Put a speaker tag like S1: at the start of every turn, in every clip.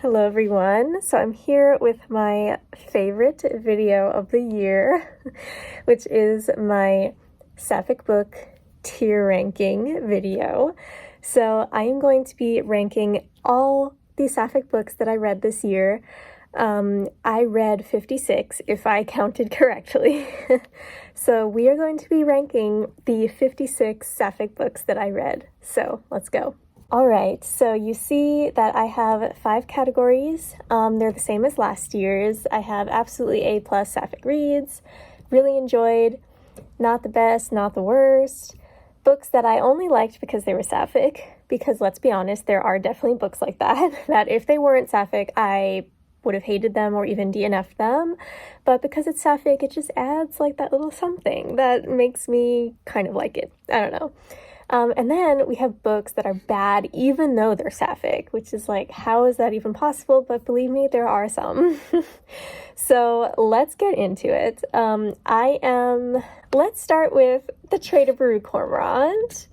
S1: Hello everyone. So I'm here with my favorite video of the year, which is my Sapphic book tier ranking video. So I am going to be ranking all the Sapphic books that I read this year. I read 56 if I counted correctly. So we are going to be ranking the 56 Sapphic books that I read. So let's go. All right, so you see that I have 5 categories. They're the same as last year's. I have absolutely A+ Sapphic reads, really enjoyed, not the best, not the worst, books that I only liked because they were Sapphic, because let's be honest, there are definitely books like that, that if they weren't Sapphic, I would have hated them or even DNF'd them, but because it's Sapphic, it just adds like that little something that makes me kind of like it. I don't know. And then we have books that are bad even though they're Sapphic, which is like, how is that even possible? But believe me, there are some. So let's get into it. Let's start with the Trader Brew Cormorant,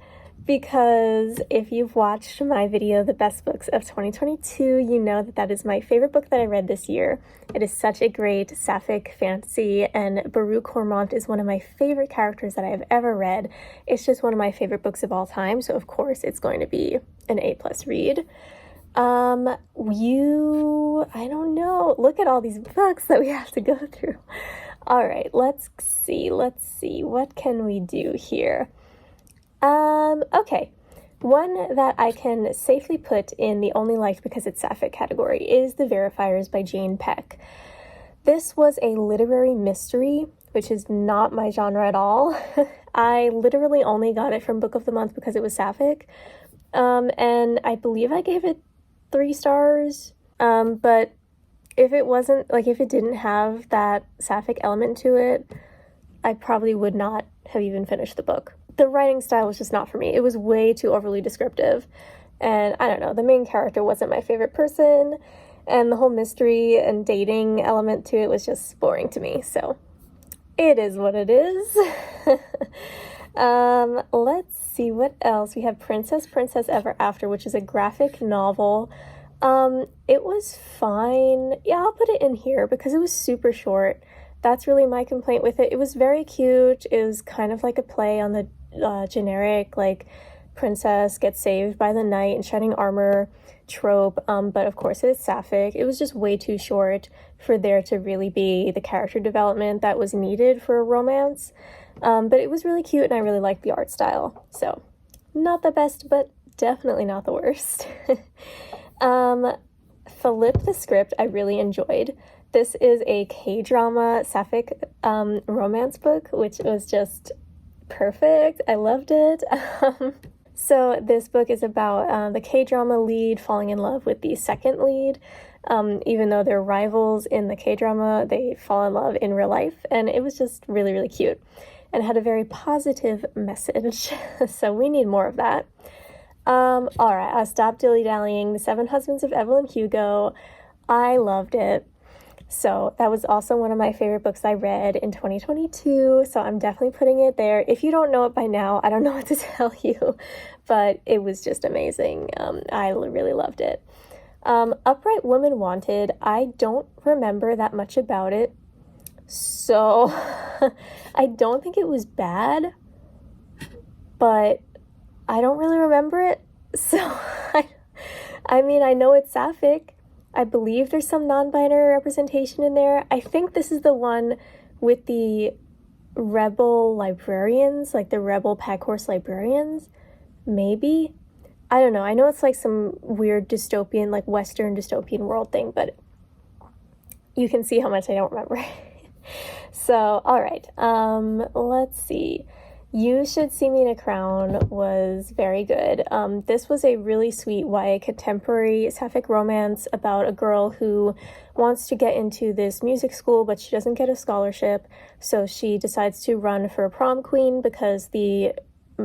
S1: because if you've watched my video, The Best Books of 2022, you know that that is my favorite book that I read this year. It is such a great Sapphic fantasy, and Brew Cormorant is one of my favorite characters that I have ever read. It's just one of my favorite books of all time, so of course it's going to be an A+ read. I don't know, look at all these books that we have to go through. All right, let's see, what can we do here? Okay, one that I can safely put in the only liked because it's Sapphic category is The Verifiers by Jane Peck. This was a literary mystery, which is not my genre at all. I literally only got it from Book of the Month because it was Sapphic, and I believe I gave it 3 stars, but if it wasn't, like, if it didn't have that Sapphic element to it, I probably would not have even finished the book. The writing style was just not for me. It was way too overly descriptive, and I don't know, the main character wasn't my favorite person, and the whole mystery and dating element to it was just boring to me, so it is what it is. Let's see what else. We have Princess Ever After, which is a graphic novel. It was fine. Yeah, I'll put it in here because it was super short. That's really my complaint with it. It was very cute. It was kind of like a play on the generic, like, princess gets saved by the knight in shining armor trope, but of course it's Sapphic. It was just way too short for there to really be the character development that was needed for a romance, but it was really cute and I really liked the art style. So not the best, but definitely not the worst. Flip the Script I really enjoyed. This is a K-drama Sapphic romance book, which was just perfect. I loved it. So this book is about the K-drama lead falling in love with the second lead. Even though they're rivals in the K-drama, they fall in love in real life, and it was just really, really cute and had a very positive message. So we need more of that. All right, I'll stop dilly-dallying. The 7 Husbands of Evelyn Hugo. I loved it. So that was also one of my favorite books I read in 2022, so I'm definitely putting it there. If you don't know it by now, I don't know what to tell you, but it was just amazing. I really loved it. Upright Woman Wanted, I don't remember that much about it, so I don't think it was bad, but I don't really remember it, so I mean, I know it's Sapphic. I believe there's some non-binary representation in there. I think this is the one with the rebel librarians, like the rebel pack horse librarians, maybe? I don't know. I know it's like some weird dystopian, like Western dystopian world thing, but you can see how much I don't remember. So, all right, let's see. You Should See Me in a Crown was very good. This was a really sweet YA contemporary Sapphic romance about a girl who wants to get into this music school, but she doesn't get a scholarship, so she decides to run for prom queen because the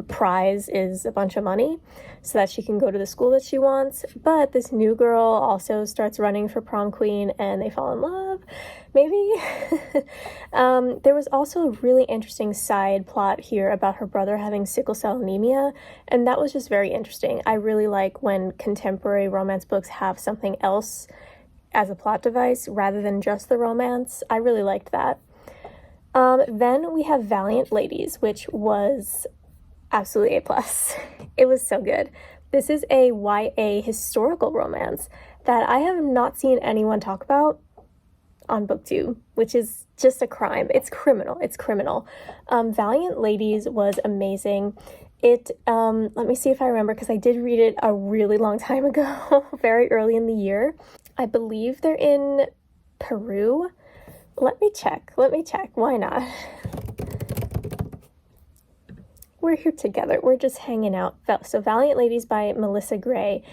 S1: prize is a bunch of money so that she can go to the school that she wants. But this new girl also starts running for prom queen and they fall in love, maybe. There was also a really interesting side plot here about her brother having sickle cell anemia, and that was just very interesting. I really like when contemporary romance books have something else as a plot device rather than just the romance. I really liked that. Then we have Valiant Ladies, which was absolutely A+. It was so good. This is a YA historical romance that I have not seen anyone talk about on Booktube, which is just a crime. It's criminal. It's criminal. Valiant Ladies was amazing. It, let me see if I remember, because I did read it a really long time ago, very early in the year. I believe they're in Peru. Let me check. Why not? We're here together. We're just hanging out. So Valiant Ladies by Melissa Gray.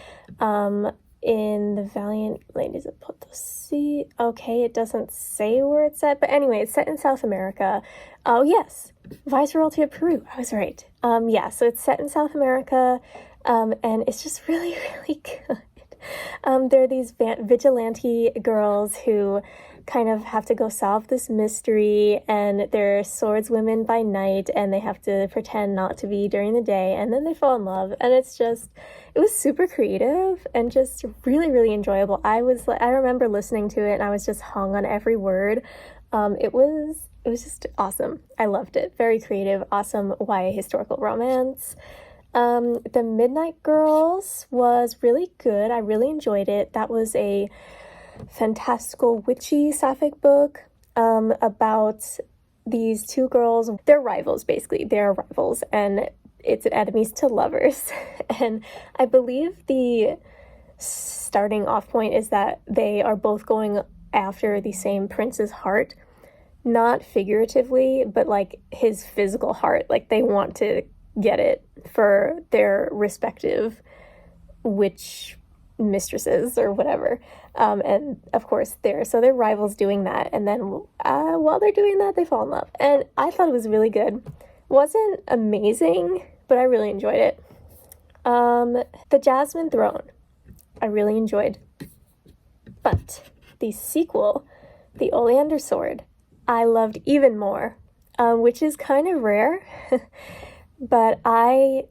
S1: In the Valiant Ladies of Potosi. Okay, it doesn't say where it's set, but anyway, it's set in South America. Oh yes, Viceroyalty of Peru. I was right. Yeah, so it's set in South America, and it's just really, really good. There are these vigilante girls who kind of have to go solve this mystery, and they're swordswomen by night, and they have to pretend not to be during the day, and then they fall in love, and it was super creative and just really, really enjoyable. I remember listening to it and I was just hung on every word. It was just awesome. I loved it. Very creative, awesome YA historical romance. The Midnight Girls was really good. I really enjoyed it. That was a fantastical witchy Sapphic book about these two girls. They're rivals, basically. They're rivals, and it's enemies to lovers. And I believe the starting off point is that they are both going after the same prince's heart, not figuratively, but like his physical heart. Like they want to get it for their respective witch mistresses or whatever. And of course they're rivals doing that, and then while they're doing that, they fall in love. And I thought it was really good. Wasn't amazing, but I really enjoyed it. The Jasmine Throne, I really enjoyed. But the sequel, The Oleander Sword, I loved even more, which is kind of rare, but I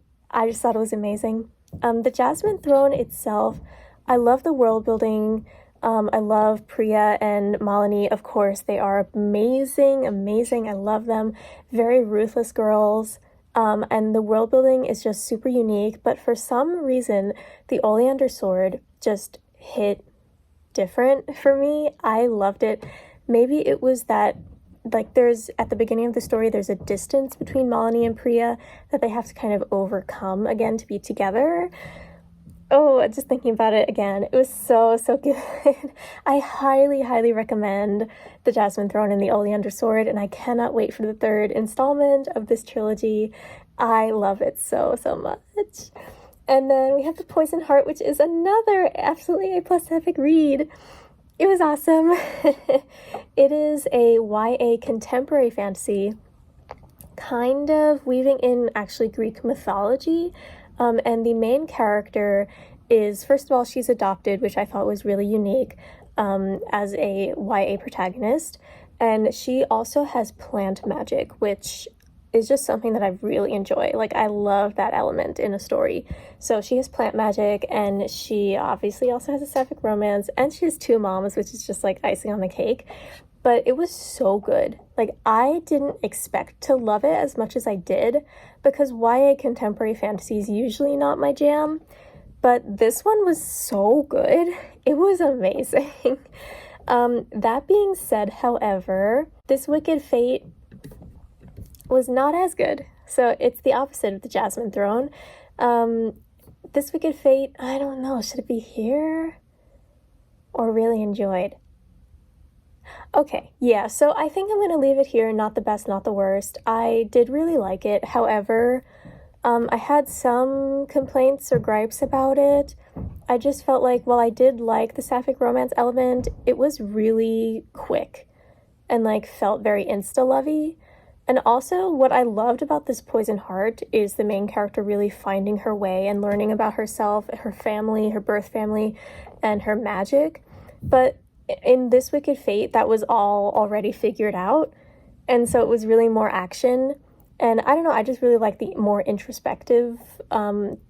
S1: just thought it was amazing. The Jasmine Throne itself, I love the world building. I love Priya and Malini, of course. They are amazing. I love them. Very ruthless girls. And the world building is just super unique. But for some reason, the Oleander Sword just hit different for me. I loved it. Maybe it was that, like, at the beginning of the story, there's a distance between Malini and Priya that they have to kind of overcome again to be together. Oh, just thinking about it again, it was so good. I highly recommend The Jasmine Throne and the Oleander Sword, and I cannot wait for the third installment of this trilogy. I love it so much. And then we have The Poison Heart, which is another absolutely A+ epic read. It was awesome. It is a YA contemporary fantasy, kind of weaving in actually Greek mythology. And the main character is, first of all, she's adopted, which I thought was really unique as a YA protagonist. And she also has plant magic, which is just something that I really enjoy. Like, I love that element in a story. So she has plant magic, and she obviously also has a sapphic romance, and she has two moms, which is just like icing on the cake. But it was so good. Like, I didn't expect to love it as much as I did, because YA contemporary fantasy is usually not my jam. But this one was so good. It was amazing. That being said, however, This Wicked Fate was not as good. So it's the opposite of The Jasmine Throne. This Wicked Fate, I don't know, should it be here? Or really enjoyed? Okay, yeah, so I think I'm going to leave it here. Not the best, not the worst. I did really like it. However, I had some complaints or gripes about it. I just felt like, while I did like the sapphic romance element, it was really quick and like felt very insta-lovey. And also, what I loved about this Poison Heart is the main character really finding her way and learning about herself, her family, her birth family, and her magic. But in This Wicked Fate, that was all already figured out. And so it was really more action. And I don't know, I just really like the more introspective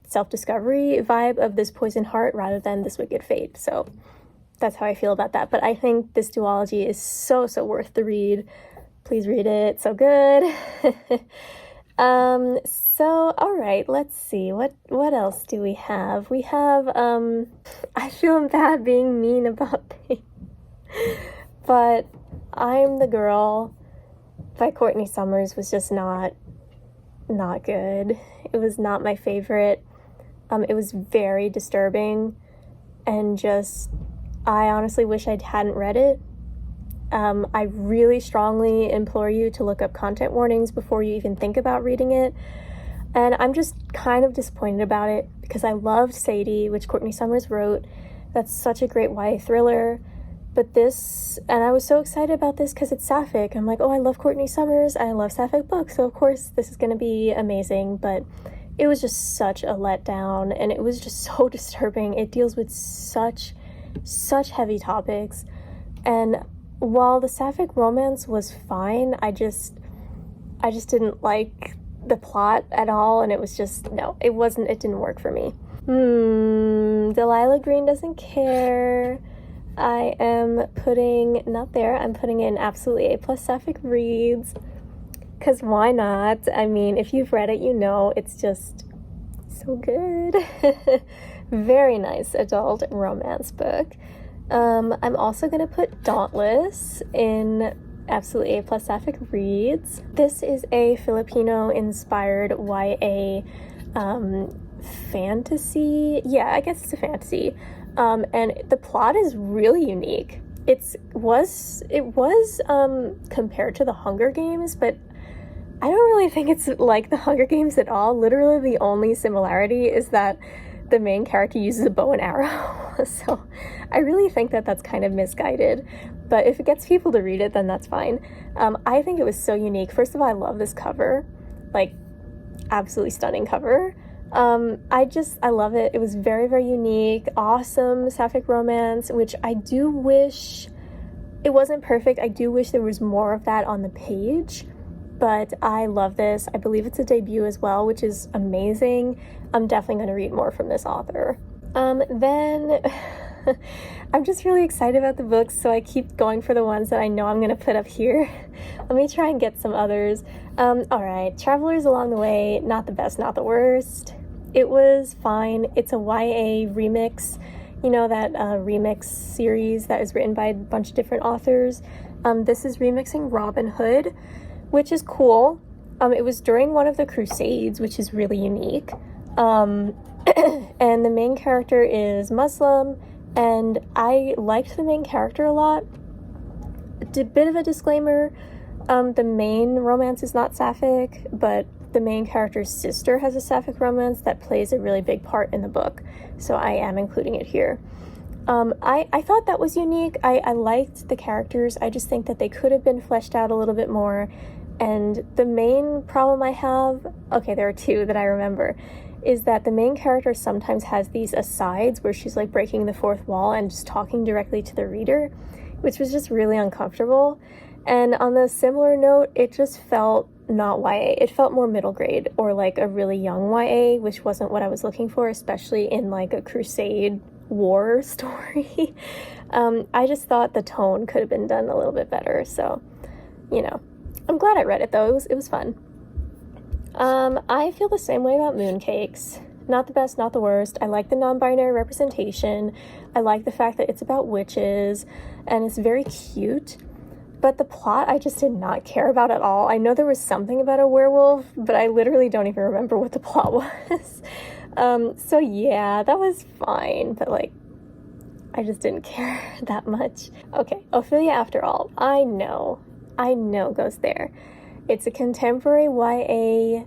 S1: self-discovery vibe of this Poison Heart rather than This Wicked Fate. So that's how I feel about that. But I think this duology is so worth the read. Please read it. It's so good. So all right, let's see. What else do we have? We have I feel bad being mean about things. But I'm the Girl by Courtney Summers was just not good. It was not my favorite. It was very disturbing, and just, I honestly wish I hadn't read it. I really strongly implore you to look up content warnings before you even think about reading it. And I'm just kind of disappointed about it because I loved Sadie, which Courtney Summers wrote. That's such a great YA thriller. But this, and I was so excited about this because it's Sapphic. I'm like, oh, I love Courtney Summers. I love Sapphic books. So of course this is going to be amazing. But it was just such a letdown, and it was just so disturbing. It deals with such heavy topics. And while the Sapphic romance was fine, I just didn't like the plot at all, and it was just, no, it didn't work for me. Delilah Green Doesn't Care. I am putting, not there, I'm putting in absolutely A+ Sapphic reads, because why not? I mean, if you've read it, you know it's just so good. Very nice adult romance book. I'm also going to put Dauntless in absolutely A+ Sapphic reads. This is a Filipino-inspired YA fantasy. Yeah, I guess it's a fantasy. And the plot is really unique. It was compared to the Hunger Games, but I don't really think it's like the Hunger Games at all. Literally the only similarity is that the main character uses a bow and arrow. So I really think that that's kind of misguided, but if it gets people to read it, then that's fine. I think it was so unique. First of all, I love this cover, like absolutely stunning cover. I love it. It was very unique, awesome Sapphic romance, which I do wish, it wasn't perfect. I do wish there was more of that on the page, but I love this. I believe it's a debut as well, which is amazing. I'm definitely going to read more from this author. Then I'm just really excited about the books, so I keep going for the ones that I know I'm going to put up here. Let me try and get some others. All right, Travelers Along the Way, not the best, not the worst. It was fine. It's a YA remix. You know that remix series that is written by a bunch of different authors. This is remixing Robin Hood, which is cool. It was during one of the Crusades, which is really unique. And the main character is Muslim, and I liked the main character a lot. A bit of a disclaimer, the main romance is not Sapphic, but the main character's sister has a Sapphic romance that plays a really big part in the book, so I am including it here. I thought that was unique. I liked the characters. I just think that they could have been fleshed out a little bit more, and the main problem I have, okay, there are two that I remember, is that the main character sometimes has these asides where she's like breaking the fourth wall and just talking directly to the reader, which was just really uncomfortable. And on the similar note, it just felt not YA. It felt more middle grade or like a really young YA, which wasn't what I was looking for, especially in like a crusade war story. I just thought the tone could have been done a little bit better. So, you know, I'm glad I read it though. It was fun. I feel the same way about Mooncakes. Not the best, not the worst. I like the non-binary representation. I like the fact that it's about witches and it's very cute. But the plot I just did not care about at all. I know there was something about a werewolf, but I literally don't even remember what the plot was. So yeah, that was fine, but like, I just didn't care that much. Okay, Ophelia After All. I know goes there. It's a contemporary YA,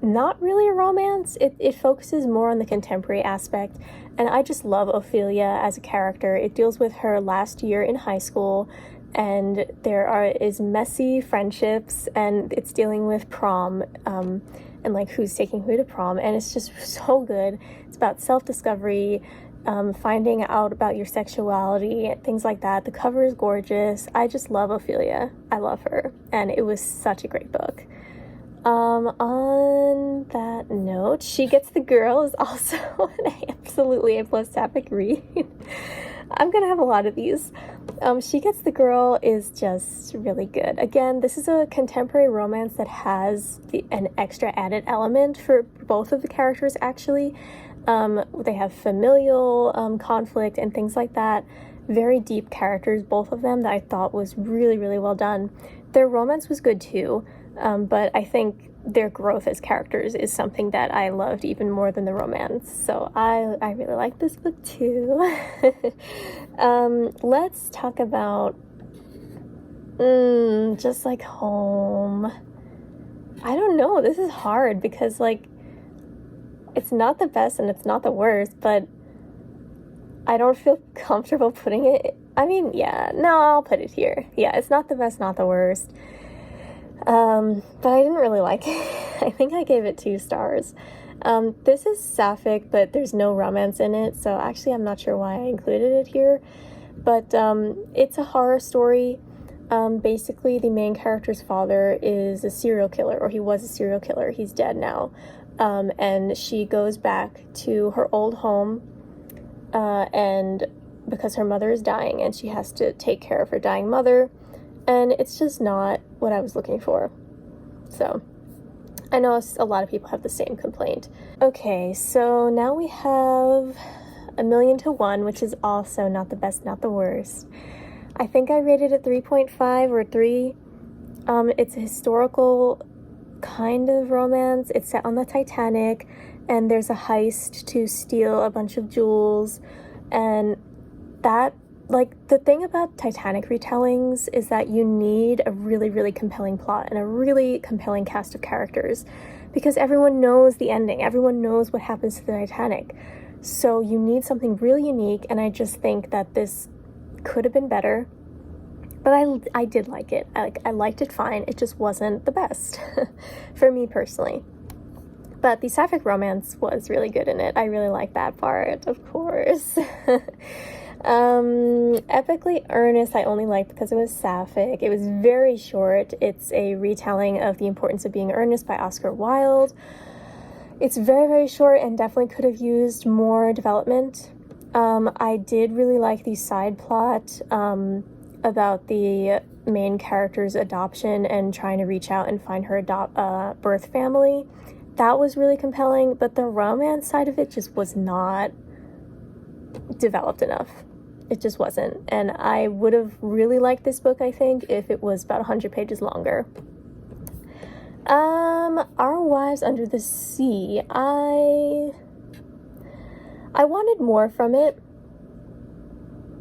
S1: not really a romance. It focuses more on the contemporary aspect, and I just love Ophelia as a character. It deals with her last year in high school, and there is messy friendships, and it's dealing with prom, and like who's taking who to prom, and it's just so good. It's about self-discovery, finding out about your sexuality, things like that. The cover is gorgeous. I just love Ophelia. I love her, and it was such a great book. On that note, She Gets the Girl is also an absolutely A+ Sapphic read. I'm gonna have a lot of these. She Gets the Girl is just really good. Again, this is a contemporary romance that has an extra added element for both of the characters, actually. They have familial conflict and things like that. Very deep characters, both of them, that I thought was really, really well done. Their romance was good too, but I think their growth as characters is something that I loved even more than the romance. So I really like this book too. Let's talk about Just Like Home. I don't know, this is hard because like it's not the best and it's not the worst, but I don't feel comfortable putting it. I mean, yeah, no, I'll put it here. Yeah, it's not the best, not the worst. But I didn't really like it. I think I gave it 2 stars. This is Sapphic, but there's no romance in it, so actually I'm not sure why I included it here. But it's a horror story. Basically, the main character's father is a serial killer, or he was a serial killer. He's dead now. And she goes back to her old home, and because her mother is dying, and she has to take care of her dying mother. And it's just not what I was looking for. So, I know a lot of people have the same complaint. Okay, so now we have A Million to One, which is also not the best, not the worst. I think I rated it 3.5 or 3. It's a historical kind of romance. It's set on the Titanic, and there's a heist to steal a bunch of jewels. And that, like, the thing about Titanic retellings is that you need a really, really compelling plot and a really compelling cast of characters, because everyone knows the ending. Everyone knows what happens to the Titanic. So you need something really unique, and I just think that this could have been better. But I did like it. I liked it fine. It just wasn't the best for me personally. But the Sapphic romance was really good in it. I really liked that part, of course. Epically Earnest I only liked because it was Sapphic. It was very short. It's a retelling of The Importance of Being Earnest by Oscar Wilde. It's very, very short and definitely could have used more development. I did really like the side plot about the main character's adoption and trying to reach out and find her birth family. That was really compelling, but the romance side of it just was not developed enough. It just wasn't. And I would have really liked this book, I think, if it was about 100 pages longer. Our Wives Under the Sea. I wanted more from it.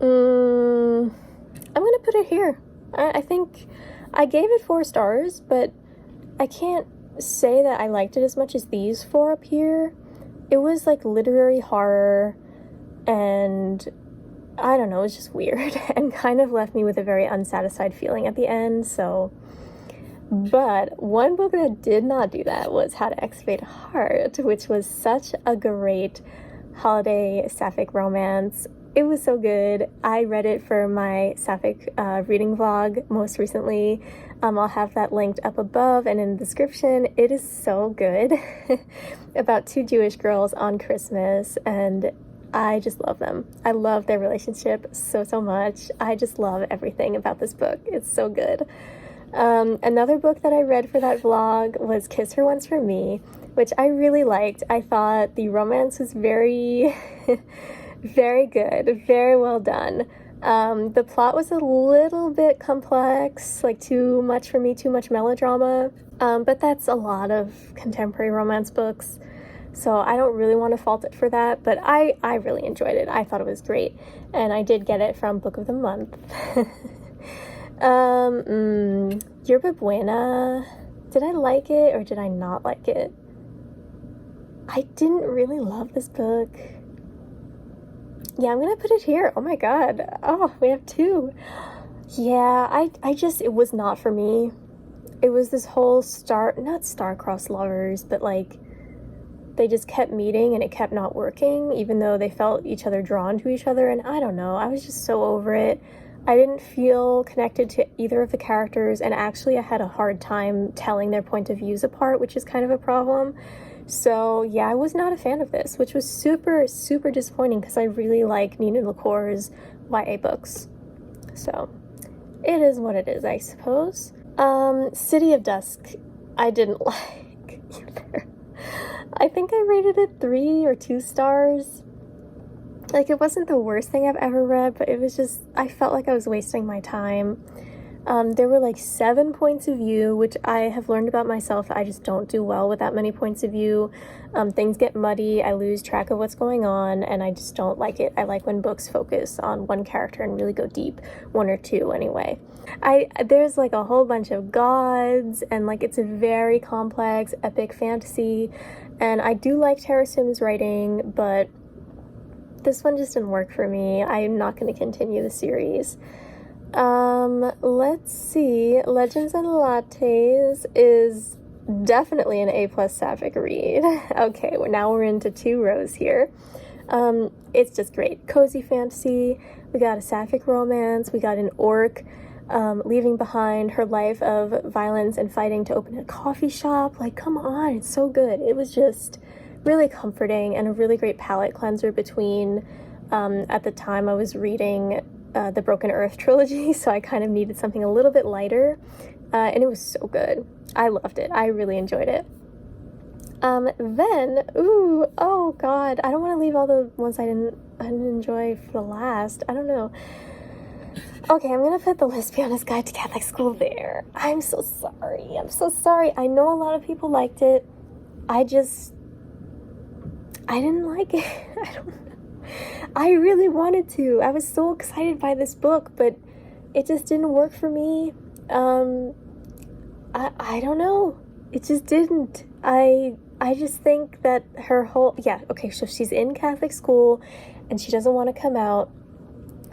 S1: I'm gonna put it here. I think I gave it 4 stars, but I can't say that I liked it as much as these 4 up here. It was like literary horror, and I don't know, it was just weird and kind of left me with a very unsatisfied feeling at the end. So, but one book that did not do that was How to Excavate a Heart, which was such a great holiday Sapphic romance. It was so good. I read it for my Sapphic reading vlog most recently. I'll have that linked up above and in the description. It is so good. About 2 Jewish girls on Christmas, and I just love them. I love their relationship so, so much. I just love everything about this book. It's so good. Another book that I read for that vlog was Kiss Her Once for Me, which I really liked. I thought the romance was very... very good, very well done. The plot was a little bit complex, like too much for me, too much melodrama, but that's a lot of contemporary romance books, so I don't really want to fault it for that, but I really enjoyed it. I thought it was great, and I did get it from Book of the Month. Yerba Buena, did I like it or did I not like it? I didn't really love this book. Yeah, I'm gonna put it here. Oh my god. Oh, we have 2. Yeah, it was not for me. It was this whole not star-crossed lovers, but like, they just kept meeting and it kept not working, even though they felt each other drawn to each other, and I don't know, I was just so over it. I didn't feel connected to either of the characters, and actually I had a hard time telling their point of views apart, which is kind of a problem. So yeah, I was not a fan of this, which was super, super disappointing because I really like Nina LaCour's YA books. So it is what it is, I suppose. City of Dusk, I didn't like either. I think I rated it 3 or 2 stars. Like, it wasn't the worst thing I've ever read, but it was just, I felt like I was wasting my time. There were like 7 points of view, which I have learned about myself. I just don't do well with that many points of view. Things get muddy, I lose track of what's going on, and I just don't like it. I like when books focus on one character and really go deep, 1 or 2 anyway. There's like a whole bunch of gods, and like it's a very complex, epic fantasy, and I do like Tara Sims' writing, but this one just didn't work for me. I'm not going to continue the series. Let's see. Legends and Lattes is definitely an A+ Sapphic read. Okay, now we're into 2 rows here. It's just great. Cozy fantasy. We got a Sapphic romance. We got an orc leaving behind her life of violence and fighting to open a coffee shop. Like, come on, it's so good. It was just really comforting and a really great palate cleanser between, at the time I was reading the Broken Earth trilogy, so I kind of needed something a little bit lighter, and it was so good. I loved it. I really enjoyed it. Then, oh god, I don't want to leave all the ones I didn't enjoy for the last. I don't know. Okay, I'm gonna put The Lesbiana's Guide to Catholic School there. I'm so sorry. I'm so sorry. I know a lot of people liked it. I didn't like it. I don't know. I really wanted to. I was so excited by this book, but it just didn't work for me. I don't know. It just didn't. I just think that her whole, so she's in Catholic school and she doesn't want to come out,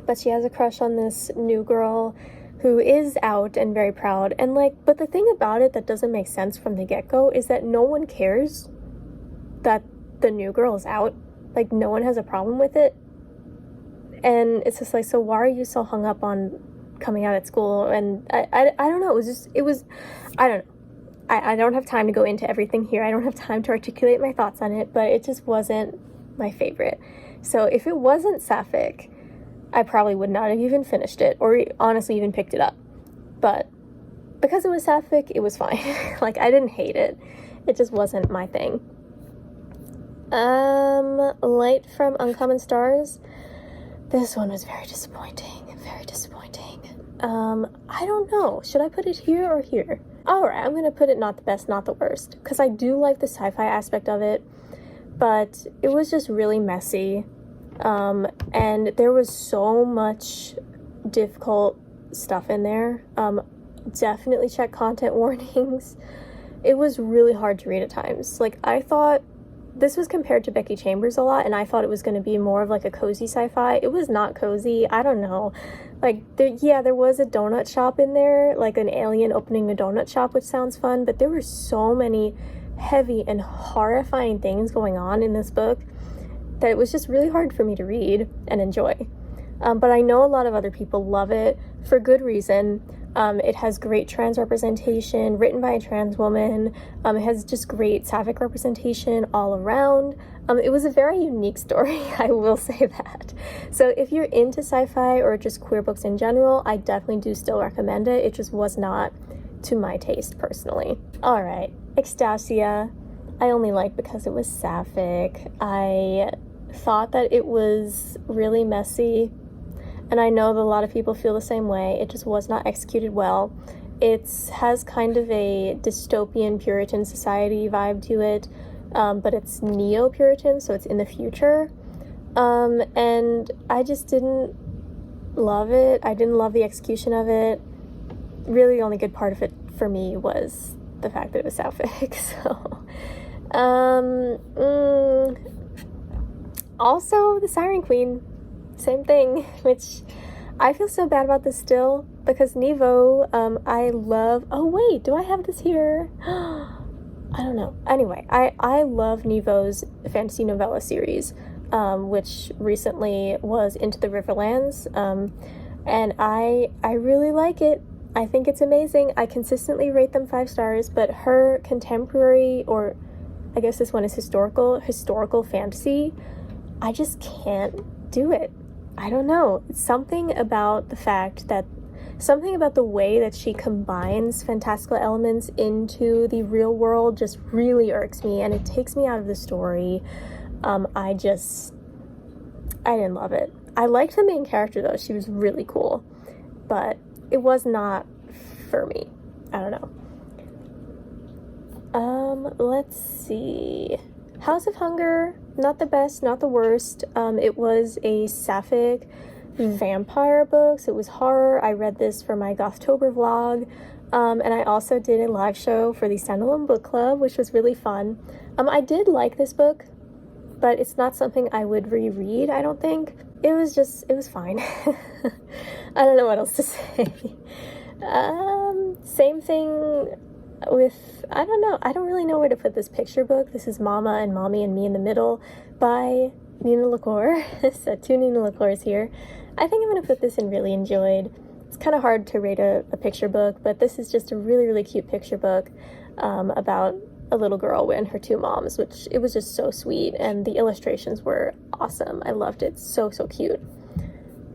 S1: but she has a crush on this new girl who is out and very proud. And but the thing about it that doesn't make sense from the get-go is that no one cares that the new girl is out. Like, no one has a problem with it. And it's just like, so why are you so hung up on coming out at school? And I don't know. I don't know. I don't have time to go into everything here. I don't have time to articulate my thoughts on it, but it just wasn't my favorite. So if it wasn't Sapphic, I probably would not have even finished it, or honestly even picked it up. But because it was Sapphic, it was fine. Like, I didn't hate it. It just wasn't my thing. Light from Uncommon Stars. This one was very disappointing. Very disappointing. I don't know. Should I put it here or here? Alright, I'm gonna put it not the best, not the worst. Because I do like the sci-fi aspect of it. But it was just really messy. And there was so much difficult stuff in there. Definitely check content warnings. It was really hard to read at times. Like, I thought this was compared to Becky Chambers a lot, and I thought it was going to be more of like a cozy sci-fi. It was not cozy. I don't know. Like, there was a donut shop in there, like an alien opening a donut shop, which sounds fun, but there were so many heavy and horrifying things going on in this book that it was just really hard for me to read and enjoy. But I know a lot of other people love it for good reason. It has great trans representation, written by a trans woman. It has just great Sapphic representation all around. It was a very unique story, I will say that. So if you're into sci-fi or just queer books in general, I definitely do still recommend it. It just was not to my taste personally. Alright, Extasia, I only liked because it was Sapphic. I thought that it was really messy. And I know that a lot of people feel the same way. It just was not executed well. It has kind of a dystopian Puritan society vibe to it, but it's neo-Puritan, so it's in the future. And I just didn't love it. I didn't love the execution of it. Really, the only good part of it for me was the fact that it was Sapphic. So, also, the Siren Queen. Same thing, which I feel so bad about this still, because Nevo, I love, oh wait, do I have this here? I don't know. Anyway, I love Nevo's fantasy novella series, which recently was Into the Riverlands, and I really like it. I think it's amazing. I consistently rate them 5 stars, but her contemporary, or I guess this one is historical fantasy, I just can't do it. I don't know, something about the way that she combines fantastical elements into the real world just really irks me, and it takes me out of the story. I didn't love it. I liked the main character though, she was really cool, but it was not for me. I don't know. Let's see. House of Hunger, not the best, not the worst. It was a Sapphic vampire book, so it was horror. I read this for my Gothtober vlog, and I also did a live show for the Standalone Book Club, which was really fun. I did like this book, but it's not something I would reread, I don't think. It was fine. I don't know what else to say. Same thing with, I don't know, I don't really know where to put this picture book. This is Mama and Mommy and Me in the Middle by Nina LaCour. So 2 Nina LaCours here. I think I'm going to put this in really enjoyed. It's kind of hard to rate a picture book, but this is just a really, really cute picture book about a little girl and her 2 moms, which it was just so sweet, and the illustrations were awesome. I loved it. So cute.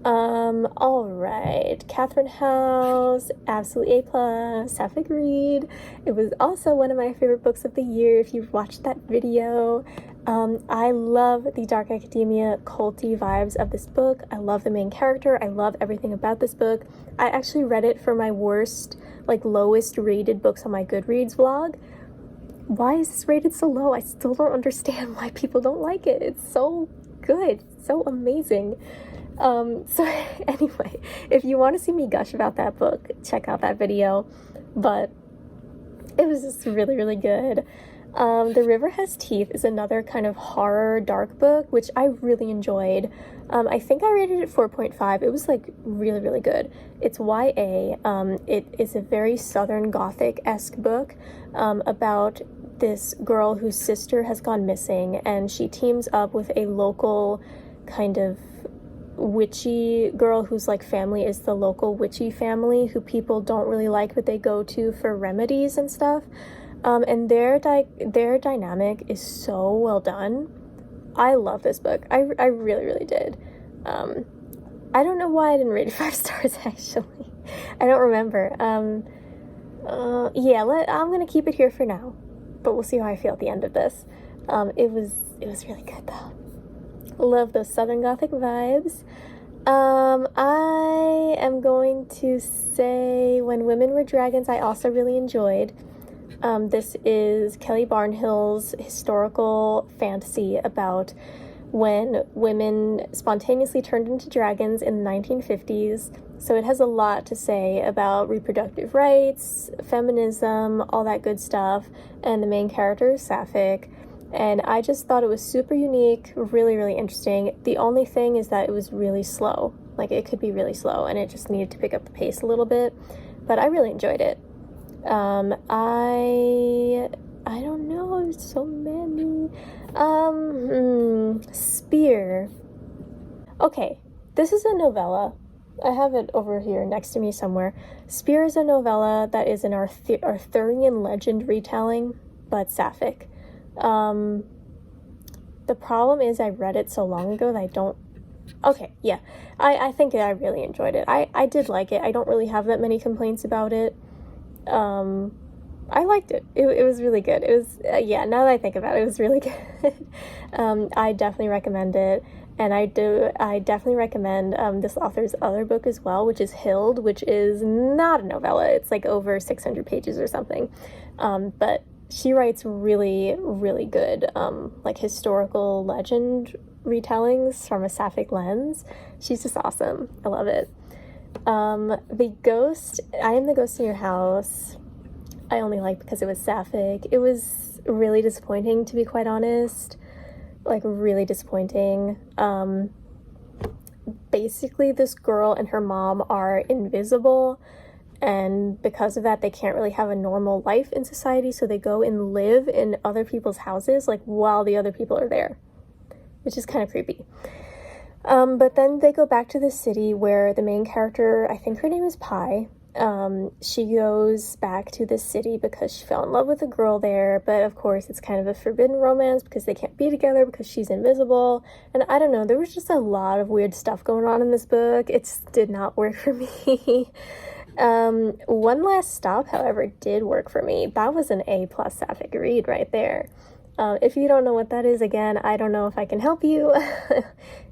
S1: All right, Catherine House, absolute A+, Sapphic read. It was also one of my favorite books of the year if you've watched that video. I love the dark academia culty vibes of this book. I love the main character. I love everything about this book. I actually read it for my worst, lowest rated books on my Goodreads vlog. Why is this rated so low? I still don't understand why people don't like it. It's so good, so amazing. So anyway, if you want to see me gush about that book, check out that video, but it was just really, really good. The River Has Teeth is another kind of horror dark book, which I really enjoyed. I think I rated it 4.5. It was really, really good. It's YA. It is a very Southern Gothic-esque book about this girl whose sister has gone missing, and she teams up with a local kind of witchy girl whose family is the local witchy family who people don't really like, but they go to for remedies and stuff. And their dynamic is so well done. I love this book. I really, really did. I don't know why I didn't rate it 5 stars, actually. I don't remember. Yeah, I'm gonna keep it here for now, but we'll see how I feel at the end of this. It was really good though. Love those Southern Gothic vibes. I am going to say When Women Were Dragons, I also really enjoyed. This is Kelly Barnhill's historical fantasy about when women spontaneously turned into dragons in the 1950s. So it has a lot to say about reproductive rights, feminism, all that good stuff, and the main character is Sapphic. And I just thought it was super unique, really, really interesting. The only thing is that it was really slow. It could be really slow, and it just needed to pick up the pace a little bit. But I really enjoyed it. I don't know, there's so many. Spear. Okay, this is a novella. I have it over here next to me somewhere. Spear is a novella that is an Arthurian legend retelling, but Sapphic. The problem is I read it so long ago that I don't... Okay, yeah. I think I really enjoyed it. I did like it. I don't really have that many complaints about it. I liked it. It was really good. It was, yeah, now that I think about it, it was really good. I definitely recommend it. And I definitely recommend this author's other book as well, which is Hild, which is not a novella. It's over 600 pages or something. But she writes really, really good, historical legend retellings from a Sapphic lens. She's just awesome. I love it. The Ghost, I Am the Ghost in Your House, I only liked because it was Sapphic. It was really disappointing, to be quite honest. Really disappointing. Basically, this girl and her mom are invisible, and because of that, they can't really have a normal life in society, so they go and live in other people's houses, while the other people are there, which is kind of creepy. But then they go back to the city where the main character, I think her name is Pi, She goes back to the city because she fell in love with a girl there, but of course it's kind of a forbidden romance because they can't be together because she's invisible, and I don't know, there was just a lot of weird stuff going on in this book. It just did not work for me. One Last Stop, however, did work for me. That was an A+ Sapphic read right there. If you don't know what that is, again, I don't know if I can help you.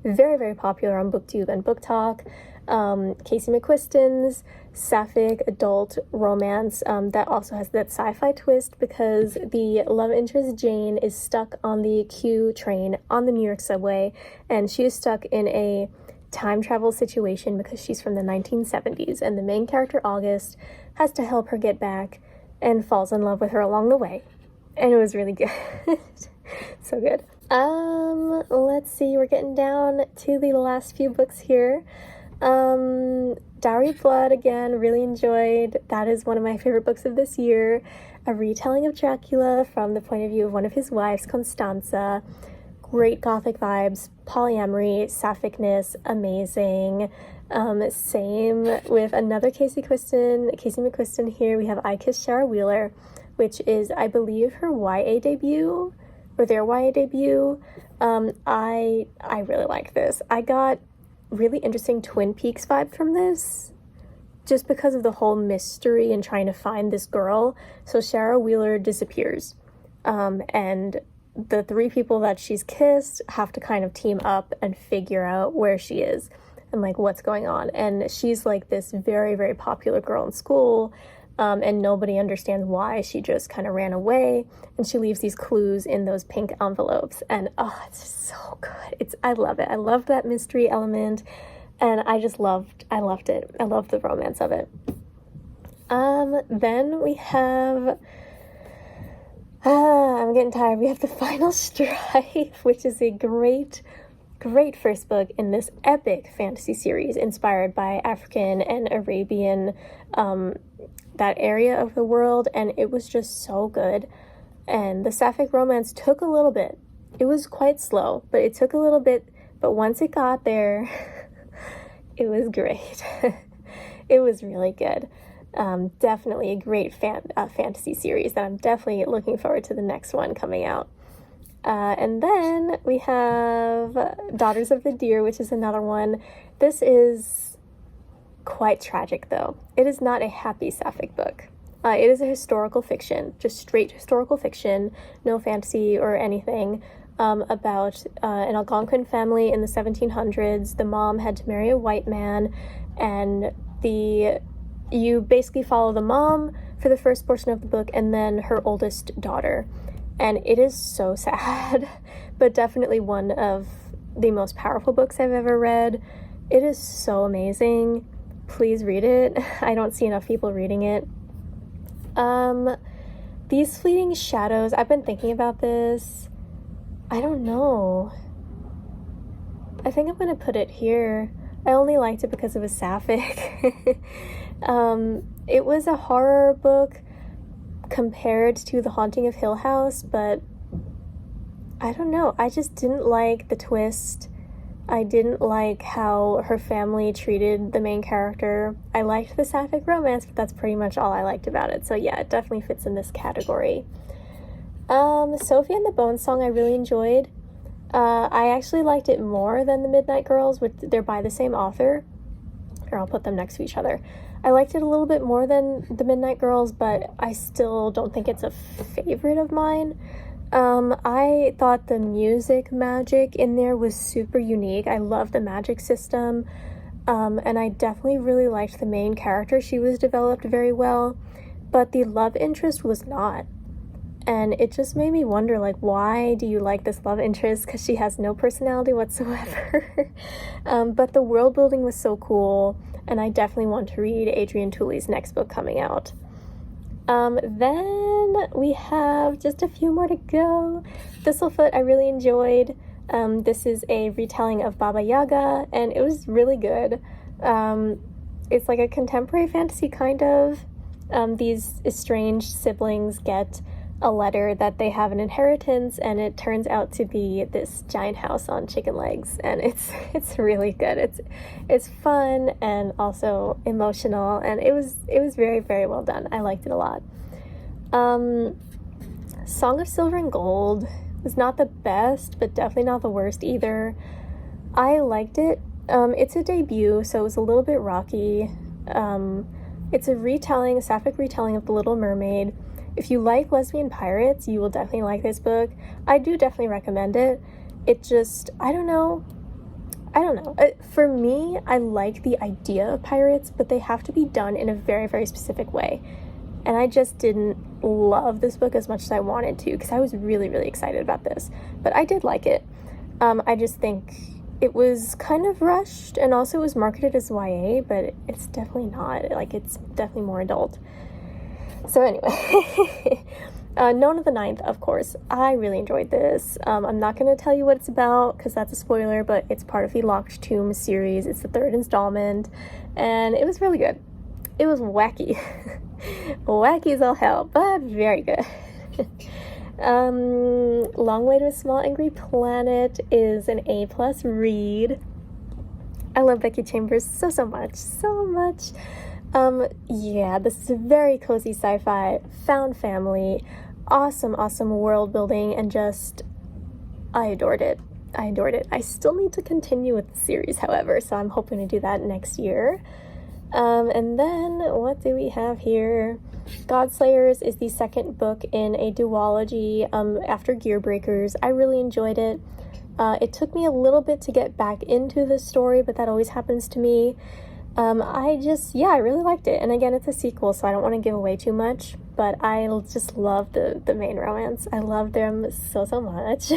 S1: Very, very popular on Booktube and Book Talk. Casey McQuiston's Sapphic adult romance that also has that sci-fi twist because the love interest Jane is stuck on the Q train on the New York subway, and she is stuck in a time travel situation because she's from the 1970s, and the main character August has to help her get back and falls in love with her along the way. And it was really good. So good. Let's see, we're getting down to the last few books here. Dowry of Blood, again, really enjoyed. That is one of my favorite books of this year. A retelling of Dracula from the point of view of one of his wives, Constanza. Great gothic vibes, polyamory, sapphicness, amazing. Same with another Casey McQuiston here. We have I Kissed Shara Wheeler, which is, I believe, her YA debut, or their YA debut. I really like this. I got really interesting Twin Peaks vibe from this, just because of the whole mystery and trying to find this girl. So Shara Wheeler disappears, and the three people that she's kissed have to kind of team up and figure out where she is and like what's going on. And she's like this very, very popular girl in school, and nobody understands why. She just kind of ran away, and she leaves these clues in those pink envelopes, and oh, it's just so good. I love it. I love that mystery element, and I loved it. I love the romance of it. Then we have I'm getting tired. We have The Final Strife, which is a great first book in this epic fantasy series inspired by African and Arabian, that area of the world, and it was just so good. And the Sapphic romance took a little bit. It was quite slow, but it took a little bit, but once it got there, it was great. It was really good. Definitely a great fantasy series that I'm definitely looking forward to the next one coming out. And then we have Daughters of the Deer, which is another one. This is quite tragic, though. It is not a happy Sapphic book. It is a historical fiction, just straight historical fiction, no fantasy or anything, about an Algonquin family in the 1700s. The mom had to marry a white man, and you basically follow the mom for the first portion of the book and then her oldest daughter. And it is so sad, but definitely one of the most powerful books I've ever read. It is so amazing. Please read it. I don't see enough people reading it. These Fleeting Shadows, I've been thinking about this. I don't know. I think I'm gonna put it here. I only liked it because it was Sapphic. It was a horror book compared to The Haunting of Hill House, but I don't know. I just didn't like the twist. I didn't like how her family treated the main character. I liked the Sapphic romance, but that's pretty much all I liked about it. So yeah, it definitely fits in this category. Sophie and the Bone Song I really enjoyed. I actually liked it more than The Midnight Girls, which they're by the same author. Or I'll put them next to each other. I liked it a little bit more than The Midnight Girls, but I still don't think it's a favorite of mine. I thought the music magic in there was super unique. I love the magic system, and I definitely really liked the main character. She was developed very well, but the love interest was not. And it just made me wonder, like, why do you like this love interest? Because she has no personality whatsoever. But the world building was so cool, and I definitely want to read Adrian Tooley's next book coming out. Then we have just a few more to go. Thistlefoot I really enjoyed. This is a retelling of Baba Yaga, and it was really good. It's like a contemporary fantasy kind of. These estranged siblings get a letter that they have an inheritance, and it turns out to be this giant house on chicken legs, and it's really good. It's fun and also emotional, and it was very, very well done. I liked it a lot. Song of Silver and Gold was not the best, but definitely not the worst either. I liked it. It's a debut, so it was a little bit rocky. It's a Sapphic retelling of The Little Mermaid. If you like lesbian pirates, you will definitely like this book. I do definitely recommend it. It just, I don't know. For me, I like the idea of pirates, but they have to be done in a very, very specific way. And I just didn't love this book as much as I wanted to, because I was really, really excited about this. But I did like it. I just think it was kind of rushed, and also it was marketed as YA, but it's definitely not. Like, it's definitely more adult. So anyway, Known of the Ninth, of course. I really enjoyed this. I'm not going to tell you what it's about, because that's a spoiler, but it's part of the Locked Tomb series. It's the 3rd installment, and it was really good. It was wacky. Wacky as all hell, but very good. Long Way to a Small Angry Planet is an A+ read. I love Becky Chambers so much. Yeah, this is a very cozy sci-fi, found family, awesome world building, and just, I adored it. I still need to continue with the series, however, so I'm hoping to do that next year. And then, what do we have here? Godslayers is the second book in a duology after Gearbreakers. I really enjoyed it. It took me a little bit to get back into the story, but that always happens to me. I really liked it. And again, it's a sequel, so I don't want to give away too much, but I just love the main romance. I love them so much.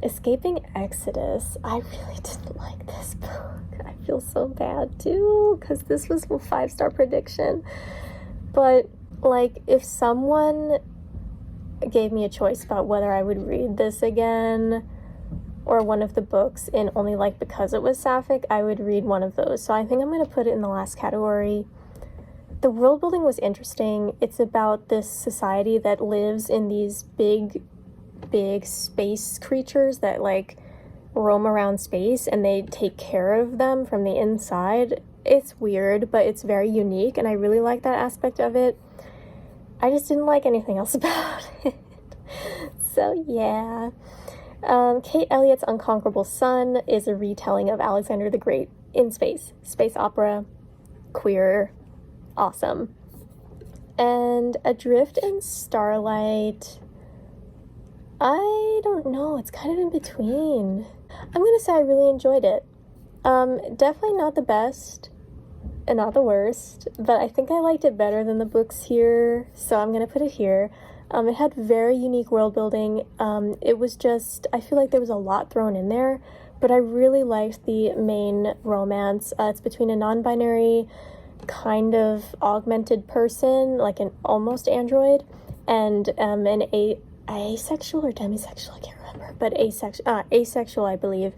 S1: Escaping Exodus. I really didn't like this book. I feel so bad too, because this was a 5-star prediction. But, like, if someone gave me a choice about whether I would read this again or one of the books in only, like, because it was Sapphic, I would read one of those. So I think I'm going to put it in the last category. The world building was interesting. It's about this society that lives in these big space creatures that, like, roam around space, and they take care of them from the inside. It's weird, but it's very unique, and I really like that aspect of it. I just didn't like anything else about it. So yeah. Kate Elliott's Unconquerable Sun is a retelling of Alexander the Great in space. Space opera, queer, awesome. And Adrift in Starlight, I don't know, it's kind of in between. I'm gonna say I really enjoyed it. Definitely not the best and not the worst, but I think I liked it better than the books here, so I'm gonna put it here. It had very unique world building. It was just, I feel like there was a lot thrown in there, but I really liked the main romance. It's between a non-binary kind of augmented person, like an almost android, and an asexual or demisexual, I can't remember, but asexual, I believe,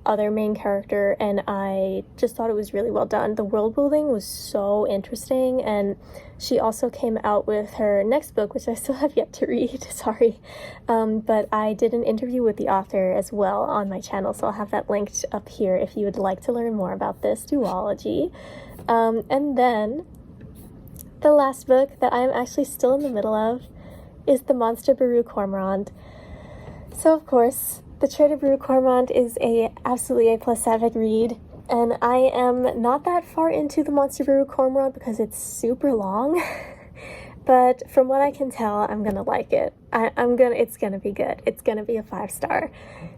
S1: other main character, and I just thought it was really well done. The world building was so interesting, and she also came out with her next book, which I still have yet to read, sorry, but I did an interview with the author as well on my channel, so I'll have that linked up here if you would like to learn more about this duology. And then the last book that I'm actually still in the middle of is The Monster Brew Cormorant. So of course, The Traitor Brew Cormorant is a absolutely A+ Sapphic read, and I am not that far into The Monster Brew Cormorant because it's super long, but from what I can tell, I'm gonna like it. It's gonna be good. It's gonna be a 5-star.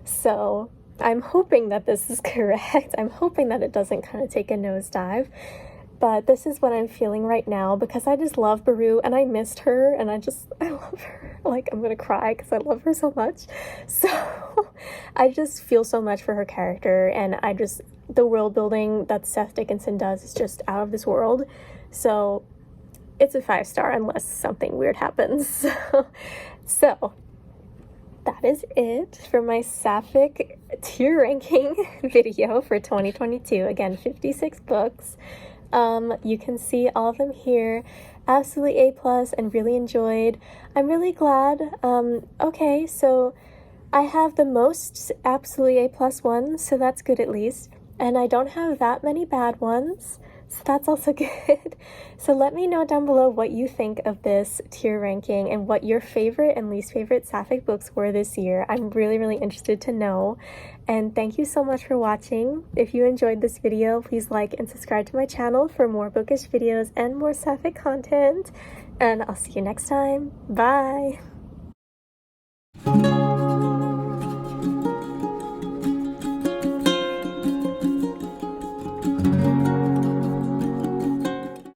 S1: So I'm hoping that this is correct. I'm hoping that it doesn't kind of take a nosedive. But this is what I'm feeling right now, because I just love Brew, and I missed her, and I love her. Like, I'm gonna cry because I love her so much. So I just feel so much for her character, and the world building that Seth Dickinson does is just out of this world. So it's a 5-star unless something weird happens. So that is it for my Sapphic tier ranking video for 2022. Again, 56 books. You can see all of them here. absolutely A plus and really enjoyed. I'm really glad. Okay, so I have the most absolutely A plus ones, so that's good at least. And I don't have that many bad ones, so that's also good. So let me know down below what you think of this tier ranking and what your favorite and least favorite Sapphic books were this year. I'm really, really interested to know. And thank you so much for watching. If you enjoyed this video, please like and subscribe to my channel for more bookish videos and more Sapphic content. And I'll see you next time. Bye!